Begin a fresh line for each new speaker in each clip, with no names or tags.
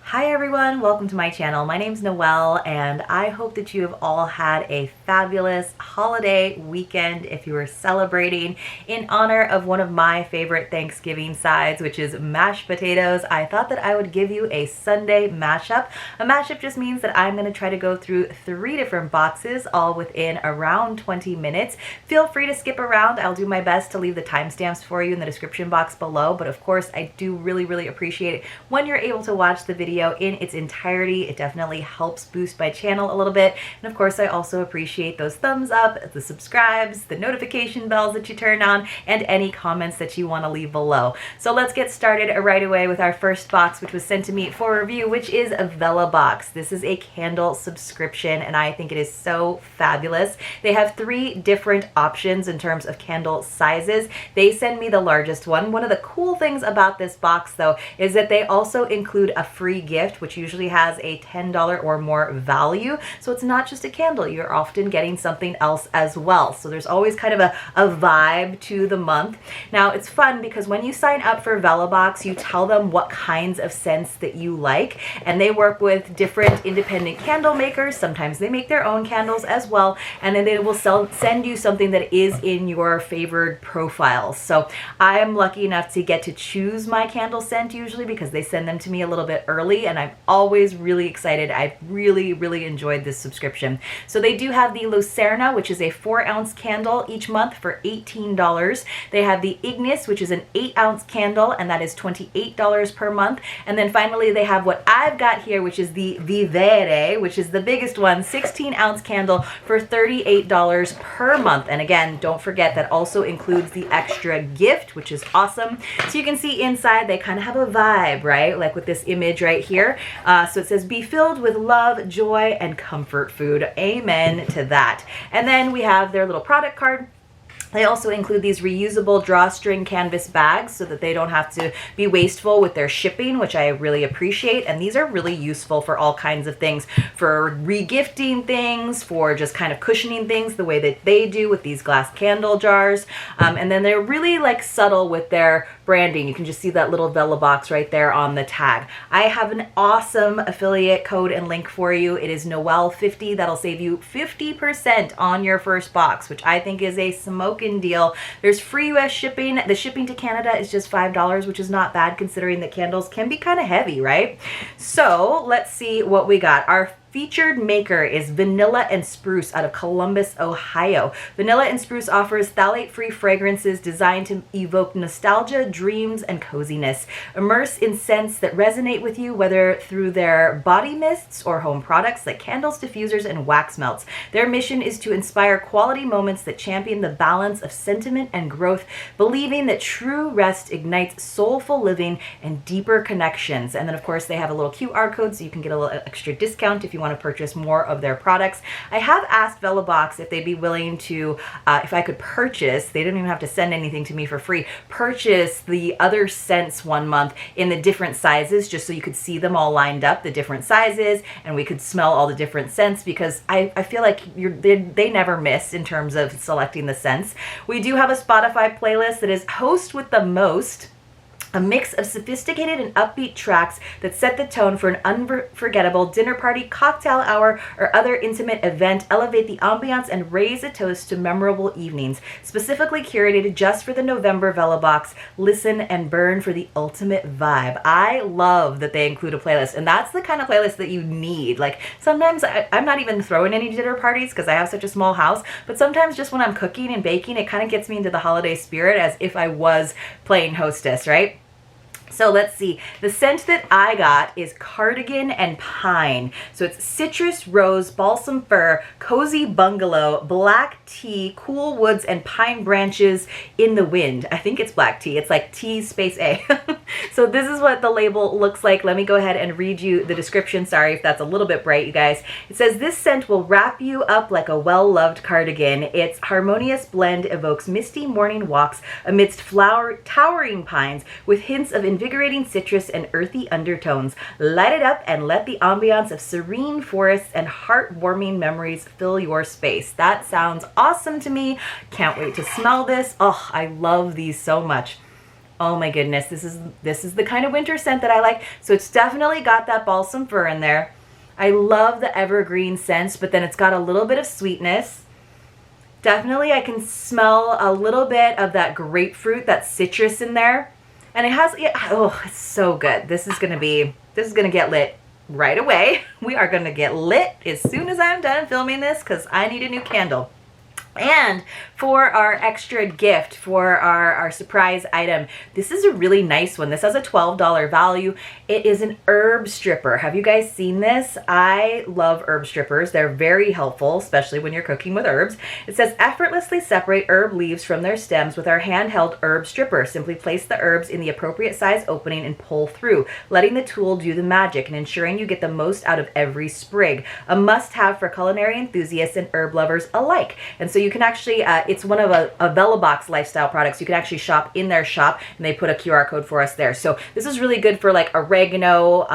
Hi everyone, welcome to my channel. My name's Noelle and I hope that you have all had a fabulous holiday weekend if you were celebrating. In honor of one of my favorite Thanksgiving sides, which is mashed potatoes, I thought that I would give you a Sunday mashup. A mashup just means that I'm going to try to go through 3 different boxes all within around 20 minutes. Feel free to skip around. I'll do my best to leave the timestamps for you in the description box below, but of course I do really appreciate it when you're able to watch the video in its entirety. It definitely helps boost my channel a little bit. And of course, I also appreciate those thumbs up, the subscribes, the notification bells that you turn on, and any comments that you want to leave below. So let's get started right away with our first box, which was sent to me for review, which is a Vellabox. This is a candle subscription, and I think it is so fabulous. They have 3 different options in terms of candle sizes. They send me the largest one. One of the cool things about this box, though, is that they also include a free gift, which usually has a $10 or more value. So it's not just a candle, you're often getting something else as well. So there's always kind of a vibe to the month. Now it's fun because when you sign up for Vellabox, you tell them what kinds of scents that you like, and they work with different independent candle makers. Sometimes they make their own candles as well, and then they will send you something that is in your favored profiles. So I'm lucky enough to get to choose my candle scent usually because they send them to me a little bit early, and I'm always really excited. I've really enjoyed this subscription. So they do have the Lucerna, which is a 4-ounce candle each month for $18. They have the Ignis, which is an 8-ounce candle, and that is $28 per month. And then finally they have what I've got here, which is the Vivere, which is the biggest one, 16-ounce candle for $38 per month. And again, don't forget that also includes the extra gift, which is awesome. So you can see inside they kind of have a vibe, right? Like with this image right here. So it says, be filled with love, joy, and comfort food. Amen to that. And then we have their little product card. They also include these reusable drawstring canvas bags so that they don't have to be wasteful with their shipping, which I really appreciate. And these are really useful for all kinds of things, for regifting things, for just kind of cushioning things the way that they do with these glass candle jars. And then they're really like subtle with their branding. You can just see that little Vellabox right there on the tag. I have an awesome affiliate code and link for you. It is Noel50. That'll save you 50% on your first box, which I think is a smoking deal. There's free US shipping. The shipping to Canada is just $5, which is not bad considering that candles can be kind of heavy, right? So let's see what we got. Our featured maker is Vanilla and Spruce out of Columbus, Ohio. Vanilla and Spruce offers phthalate-free fragrances designed to evoke nostalgia, dreams, and coziness. Immerse in scents that resonate with you, whether through their body mists or home products like candles, diffusers, and wax melts. Their mission is to inspire quality moments that champion the balance of sentiment and growth, believing that true rest ignites soulful living and deeper connections. And then, of course, they have a little QR code so you can get a little extra discount if you want to purchase more of their products. I have asked Vellabox if they'd be willing to, if I could purchase, they didn't even have to send anything to me for free, purchase the other scents one month in the different sizes, just so you could see them all lined up, the different sizes, and we could smell all the different scents, because I feel like they never miss in terms of selecting the scents. We do have a Spotify playlist that is Host with the Most, a mix of sophisticated and upbeat tracks that set the tone for an unforgettable dinner party, cocktail hour, or other intimate event. Elevate the ambiance and raise a toast to memorable evenings. Specifically curated just for the November Vellabox. Listen and burn for the ultimate vibe. I love that they include a playlist, and that's the kind of playlist that you need. Like sometimes I'm not even throwing any dinner parties because I have such a small house, but sometimes just when I'm cooking and baking, it kind of gets me into the holiday spirit as if I was playing hostess, right? So let's see. The scent that I got is Cardigan and Pine. So it's citrus, rose, balsam fir, cozy bungalow, black tea, cool woods, and pine branches in the wind. I think it's black tea. It's like T space A. So this is what the label looks like. Let me go ahead and read you the description. Sorry if that's a little bit bright, you guys. It says, this scent will wrap you up like a well-loved cardigan. Its harmonious blend evokes misty morning walks amidst towering pines with hints of invigorating citrus and earthy undertones. Light it up and let the ambiance of serene forests and heartwarming memories fill your space. That sounds awesome to me. Can't wait to smell this. Oh, I love these so much. Oh my goodness, this is the kind of winter scent that I like. So it's definitely got that balsam fir in there. I love the evergreen scent, but then it's got a little bit of sweetness. Definitely I can smell a little bit of that grapefruit, that citrus in there. And it has, yeah, oh, it's so good. This is gonna get lit right away. We are gonna get lit as soon as I'm done filming this because I need a new candle. And for our extra gift, for our surprise item, this is a really nice one. This has a $12 value. It is an herb stripper. Have you guys seen this? I love herb strippers. They're very helpful, especially when you're cooking with herbs. It says, effortlessly separate herb leaves from their stems with our handheld herb stripper. Simply place the herbs in the appropriate size opening and pull through, letting the tool do the magic and ensuring you get the most out of every sprig. A must-have for culinary enthusiasts and herb lovers alike. And so you can actually, it's one of a Vellabox lifestyle products. You can actually shop in their shop, and they put a QR code for us there. So this is really good for like oregano,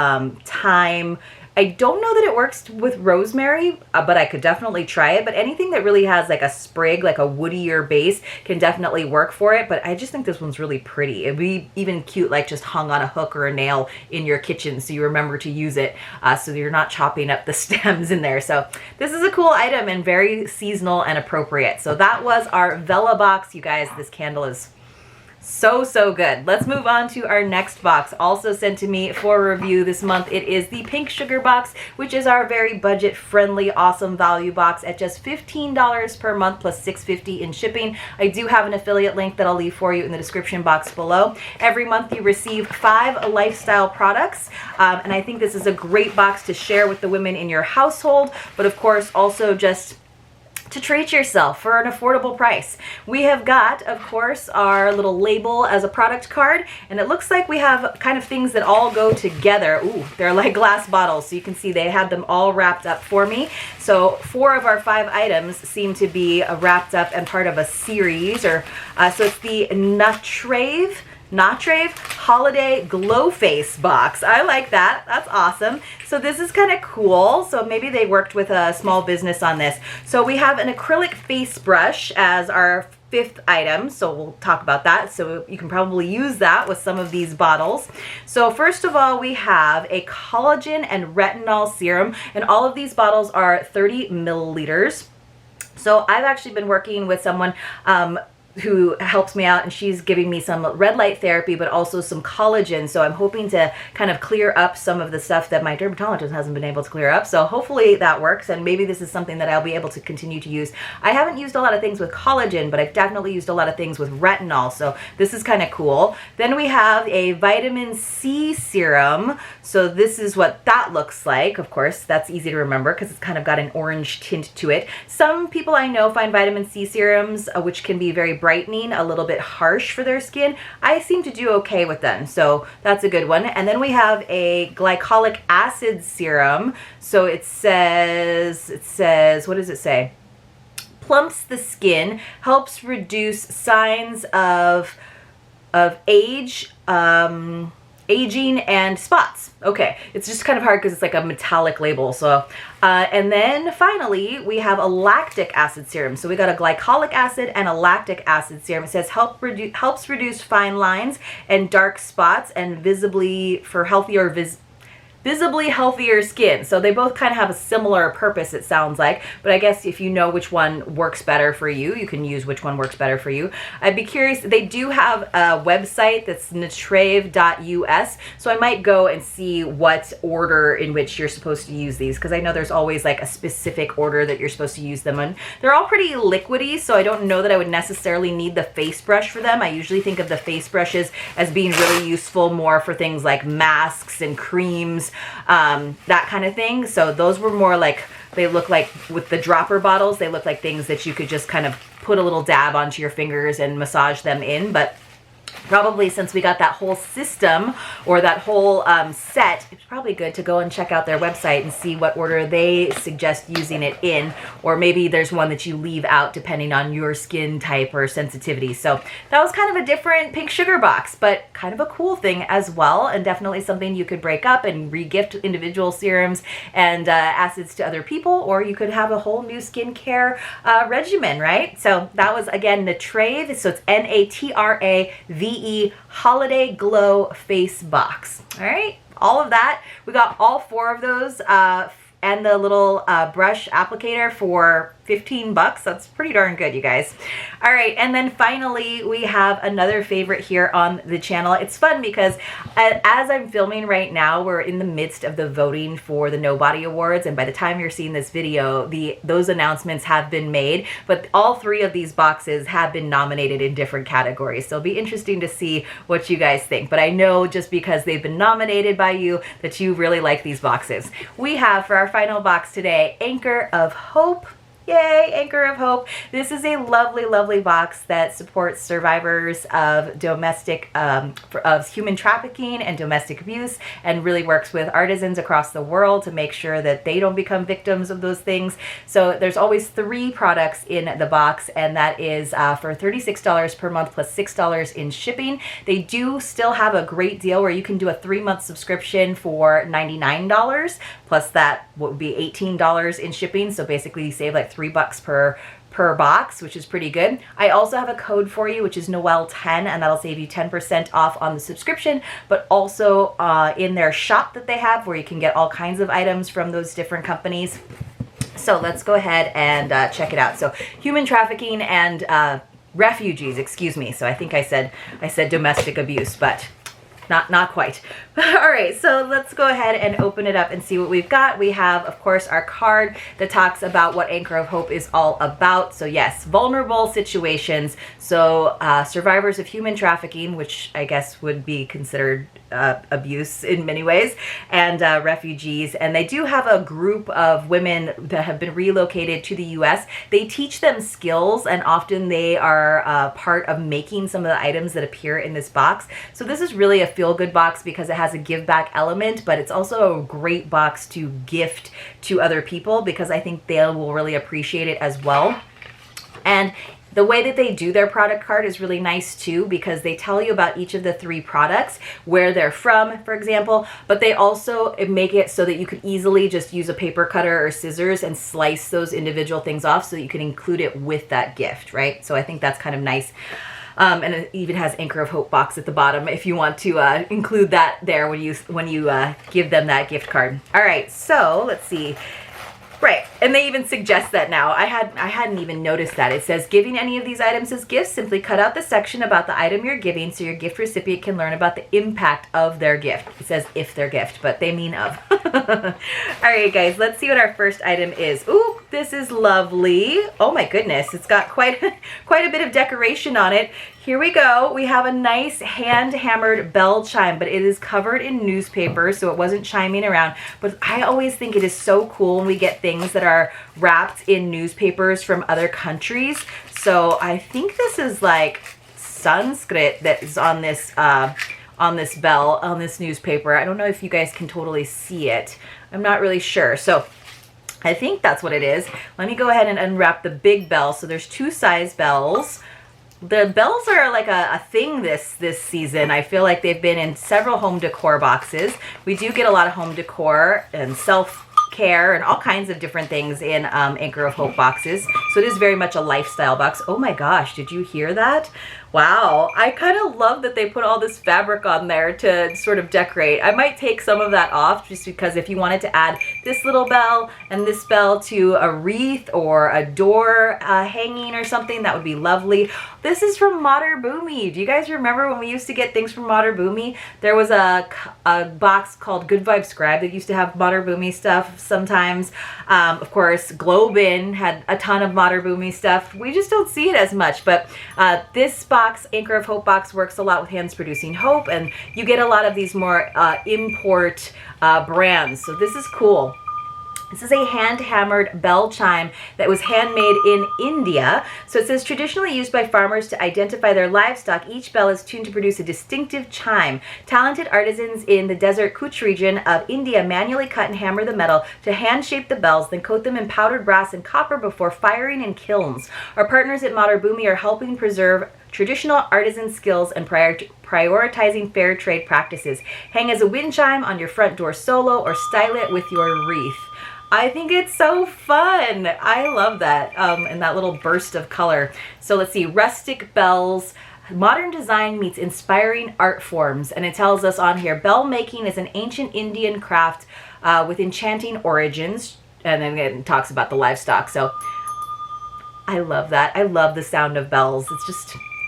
thyme. I don't know that it works with rosemary, but I could definitely try it. But anything that really has like a sprig, like a woodier base, can definitely work for it. But I just think this one's really pretty. It'd be even cute, like just hung on a hook or a nail in your kitchen, so you remember to use it, so you're not chopping up the stems in there. So this is a cool item and very seasonal and appropriate. So that was our Vellabox. You guys, this candle is so good. Let's move on to our next box, also sent to me for review this month. It is the Pink Sugar box, which is our very budget friendly, awesome value box at just $15 per month plus $6.50 in shipping. I do have an affiliate link that I'll leave for you in the description box below. Every month you receive 5 lifestyle products, and I think this is a great box to share with the women in your household, but of course also just to treat yourself for an affordable price. We have got, of course, our little label as a product card, and it looks like we have kind of things that all go together. Ooh, they're like glass bottles, so you can see they had them all wrapped up for me. So 4 of our 5 items seem to be wrapped up and part of a series, or so it's the Natrave Holiday Glow Face box. I like that. That's awesome. So this is kind of cool. So maybe they worked with a small business on this. So we have an acrylic face brush as our 5th item, so we'll talk about that. So you can probably use that with some of these bottles. So first of all, we have a collagen and retinol serum, and all of these bottles are 30 milliliters. So I've actually been working with someone who helps me out, and she's giving me some red light therapy, but also some collagen. So I'm hoping to kind of clear up some of the stuff that my dermatologist hasn't been able to clear up. So hopefully that works, and maybe this is something that I'll be able to continue to use. I haven't used a lot of things with collagen, but I've definitely used a lot of things with retinol. So this is kind of cool. Then we have a vitamin C serum. So this is what that looks like. Of course, that's easy to remember because it's kind of got an orange tint to it. Some people I know find vitamin C serums, which can be very brightening, a little bit harsh for their skin. I seem to do okay with them, so that's a good one. And then we have a glycolic acid serum. So it says, what does it say? Plumps the skin, helps reduce signs of age, aging and spots. Okay, it's just kind of hard because it's like a metallic label. So, and then finally we have a lactic acid serum. So we got a glycolic acid and a lactic acid serum. It says helps reduce fine lines and dark spots and visibly healthier skin. So they both kind of have a similar purpose, it sounds like, but I guess if you know which one works better for you, you can use which one works better for you. I'd be curious. They do have a website that's natrave.us, so I might go and see what order in which you're supposed to use these, because I know there's always like a specific order that you're supposed to use them in. They're all pretty liquidy, so I don't know that I would necessarily need the face brush for them. I usually think of the face brushes as being really useful more for things like masks and creams, that kind of thing. So those were more like, they look like, with the dropper bottles, they look like things that you could just kind of put a little dab onto your fingers and massage them in. But probably since we got that whole system, or that whole set, it's probably good to go and check out their website and see what order they suggest using it in, or maybe there's one that you leave out depending on your skin type or sensitivity. So that was kind of a different Pink Sugar box, but kind of a cool thing as well, and definitely something you could break up and re-gift individual serums and acids to other people, or you could have a whole new skincare regimen, right? So that was, again, Natrave. So it's Natrave VE Holiday Glow Face Box. All right, all of that. We got all 4 of those and the little brush applicator for 15 bucks. That's pretty darn good, you guys. All right, and then finally we have another favorite here on the channel. It's fun because as I'm filming right now, we're in the midst of the voting for the Nobody Awards, and by the time you're seeing this video, those announcements have been made, but all 3 of these boxes have been nominated in different categories, so it'll be interesting to see what you guys think. But I know just because they've been nominated by you that you really like these boxes. We have for our final box today, Anchor of Hope. Yay, Anchor of Hope. This is a lovely, lovely box that supports survivors of domestic, of human trafficking and domestic abuse, and really works with artisans across the world to make sure that they don't become victims of those things. So there's always 3 products in the box, and that is for $36 per month plus $6 in shipping. They do still have a great deal where you can do a 3-month subscription for $99, plus that would be $18 in shipping. So basically you save like $3 per box, which is pretty good. I also have a code for you, which is Noel10, and that'll save you 10% off on the subscription, but also in their shop that they have where you can get all kinds of items from those different companies. So let's go ahead and check it out. So human trafficking and refugees, excuse me. So I think I said domestic abuse, but not quite. All right, so let's go ahead and open it up and see what we've got. We have, of course, our card that talks about what Anchor of Hope is all about. So yes, vulnerable situations. So survivors of human trafficking, which I guess would be considered abuse in many ways, and refugees. And they do have a group of women that have been relocated to the US. They teach them skills, and often they are part of making some of the items that appear in this box. So this is really a feel-good box because it has a give back element, but it's also a great box to gift to other people because I think they will really appreciate it as well. And the way that they do their product card is really nice too, because they tell you about each of the 3 products, where they're from, for example, but they also make it so that you can easily just use a paper cutter or scissors and slice those individual things off so that you can include it with that gift, right? So I think that's kind of nice. And it even has Anchor of Hope box at the bottom if you want to include that there when you give them that gift card. All right, so let's see. Right, and they even suggest that now. I hadn't even noticed that. It says, giving any of these items as gifts, simply cut out the section about the item you're giving so your gift recipient can learn about the impact of their gift. It says if their gift, but they mean of. All right, guys, let's see what our first item is. Ooh, this is lovely. Oh my goodness, it's got quite a bit of decoration on it. Here we go. We have a nice hand-hammered bell chime, but it is covered in newspaper, so it wasn't chiming around. But I always think it is so cool when we get things that are wrapped in newspapers from other countries. So I think this is like Sanskrit that is on this bell, on this newspaper. I don't know if you guys can totally see it. I'm not really sure. So I think that's what it is. Let me go ahead and unwrap the big bell. So there's 2 size bells. The bells are like a thing this season. I feel like they've been in several home decor boxes. We do get a lot of home decor and self-care and all kinds of different things in Anchor of Hope boxes. So it is very much a lifestyle box. Oh my gosh, did you hear that? Wow, I kind of love that they put all this fabric on there to sort of decorate. I might take some of that off just because if you wanted to add this little bell and this bell to a wreath or a door hanging or something, that would be lovely. This is from Mater Boomy. Do you guys remember when we used to get things from Mater Boomy? There was a box called Good Vibe Scribe that used to have Mater Boomy stuff sometimes. Of course, Globin had a ton of Mater Boomy stuff. We just don't see it as much, but this box, Anchor of Hope box, works a lot with Hands Producing Hope, and you get a lot of these more import brands. So this is cool. This is a hand-hammered bell chime that was handmade in India. So it says, traditionally used by farmers to identify their livestock, each bell is tuned to produce a distinctive chime. Talented artisans in the desert Kutch region of India manually cut and hammer the metal to hand-shape the bells, then coat them in powdered brass and copper before firing in kilns. Our partners at Mater Boomy are helping preserve traditional artisan skills and prioritizing fair trade practices. Hang as a wind chime on your front door solo or style it with your wreath. I think it's so fun. I love that, and that little burst of color. So let's see, rustic bells Modern design meets inspiring art forms, and it tells us on here, bell making is an ancient Indian craft with enchanting origins, and then it talks about the livestock. So I love that. I love the sound of bells.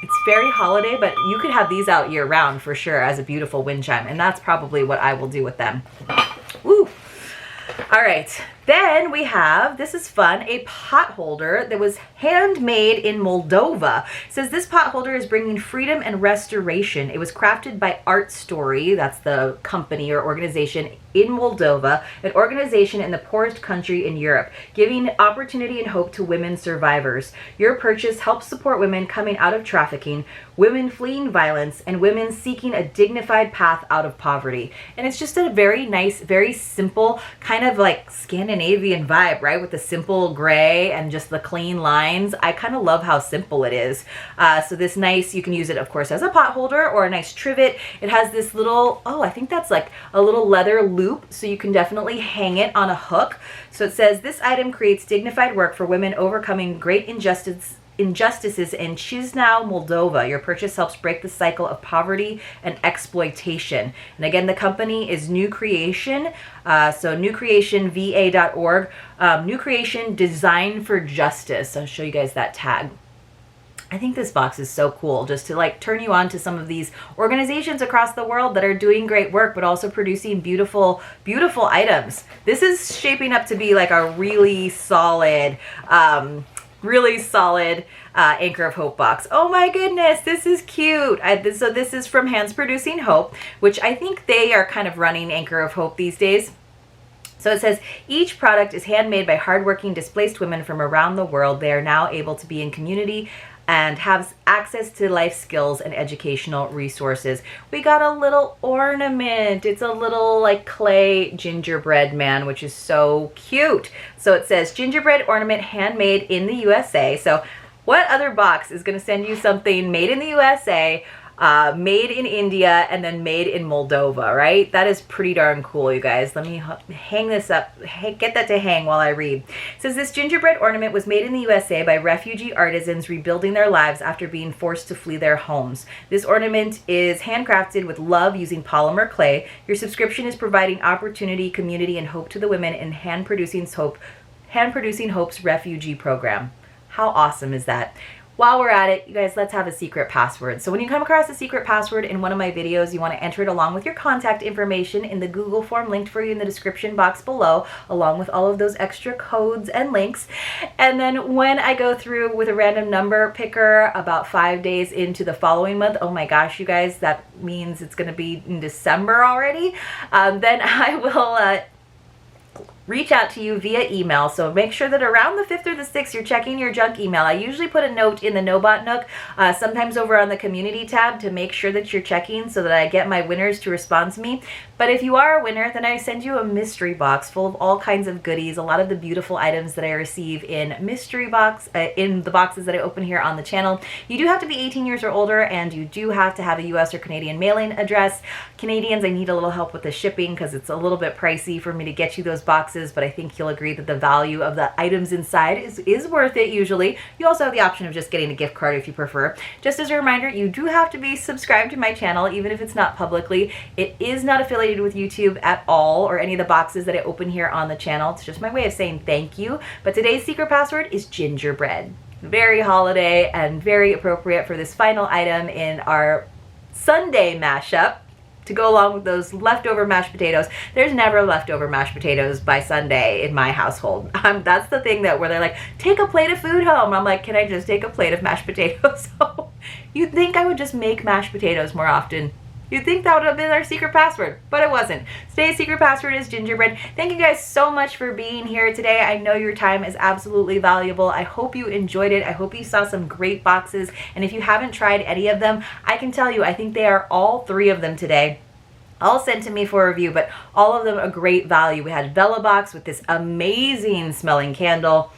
It's very holiday, but you could have these out year round for sure as a beautiful wind chime, and that's probably what I will do with them. Woo! All right, then we have, this is fun, a pot holder that was handmade in Moldova. It says this pot holder is bringing freedom and restoration. It was crafted by Art Story, that's the company or organization in Moldova, an organization in the poorest country in Europe, giving opportunity and hope to women survivors. Your purchase helps support women coming out of trafficking, women fleeing violence, and women seeking a dignified path out of poverty. And it's just a very nice, very simple, kind of like Scandinavian vibe, right? With the simple gray and just the clean lines. I kind of love how simple it is. So this nice, you can use it, of course, as a pot holder or a nice trivet. It has this little, oh, I think that's like a little leather loop, so you can definitely hang it on a hook. So it says, this item creates dignified work for women overcoming great injustices in Chisinau, Moldova. Your purchase helps break the cycle of poverty and exploitation. And again, the company is New Creation, so newcreationva.org. New Creation Design for Justice. I'll show you guys that tag. I think this box is so cool, just to like turn you on to some of these organizations across the world that are doing great work, but also producing beautiful, beautiful items. This is shaping up to be like a really solid, Anchor of Hope box. Oh my goodness, this is cute. So this is from Hands Producing Hope, which I think they are kind of running Anchor of Hope these days. So it says, each product is handmade by hardworking displaced women from around the world. They are now able to be in community and have access to life skills and educational resources. We got a little ornament. It's a little like clay gingerbread man, which is so cute. So it says gingerbread ornament handmade in the USA. So what other box is gonna send you something made in the USA, made in India, and then made in Moldova, right? That is pretty darn cool, you guys. Let me hang this up, get that to hang while I read. It says, this gingerbread ornament was made in the USA by refugee artisans rebuilding their lives after being forced to flee their homes. This ornament is handcrafted with love using polymer clay. Your subscription is providing opportunity, community, and hope to the women in Hand Producing Hope's refugee program. How awesome is that? While we're at it, you guys, let's have a secret password. So when you come across a secret password in one of my videos, you want to enter it along with your contact information in the Google form linked for you in the description box below, along with all of those extra codes and links. And then when I go through with a random number picker about 5 days into the following month, oh my gosh, you guys, that means it's going to be in December already, then I will reach out to you via email. So make sure that around the 5th or the 6th, you're checking your junk email. I usually put a note in the NoBot Nook, sometimes over on the community tab, to make sure that you're checking so that I get my winners to respond to me. But if you are a winner, then I send you a mystery box full of all kinds of goodies, a lot of the beautiful items that I receive in mystery box, in the boxes that I open here on the channel. You do have to be 18 years or older, and you do have to have a US or Canadian mailing address. Canadians, I need a little help with the shipping because it's a little bit pricey for me to get you those boxes, but I think you'll agree that the value of the items inside is worth it usually. You also have the option of just getting a gift card if you prefer. Just as a reminder, you do have to be subscribed to my channel, even if it's not publicly. It is not affiliated with YouTube at all, or any of the boxes that I open here on the channel. It's just my way of saying thank you. But today's secret password is gingerbread. Very holiday and very appropriate for this final item in our Sunday mashup, to go along with those leftover mashed potatoes. There's never leftover mashed potatoes by Sunday in my household. That's the thing that where they're like, take a plate of food home. I'm like, can I just take a plate of mashed potatoes home? You'd think I would just make mashed potatoes more often. You'd think that would have been our secret password, but it wasn't. Today's secret password is gingerbread. Thank you guys so much for being here today. I know your time is absolutely valuable. I hope you enjoyed it. I hope you saw some great boxes. And if you haven't tried any of them, I can tell you, I think they are all 3 of them today, all sent to me for review, but all of them a great value. We had Vellabox with this amazing smelling candle.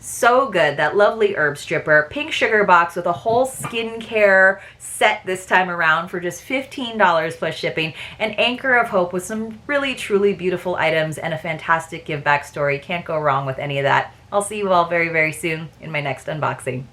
So good. That lovely herb stripper. Pink sugar box with a whole skincare set this time around for just $15 plus shipping. An Anchor of Hope with some really, truly beautiful items and a fantastic give back story. Can't go wrong with any of that. I'll see you all very, very soon in my next unboxing.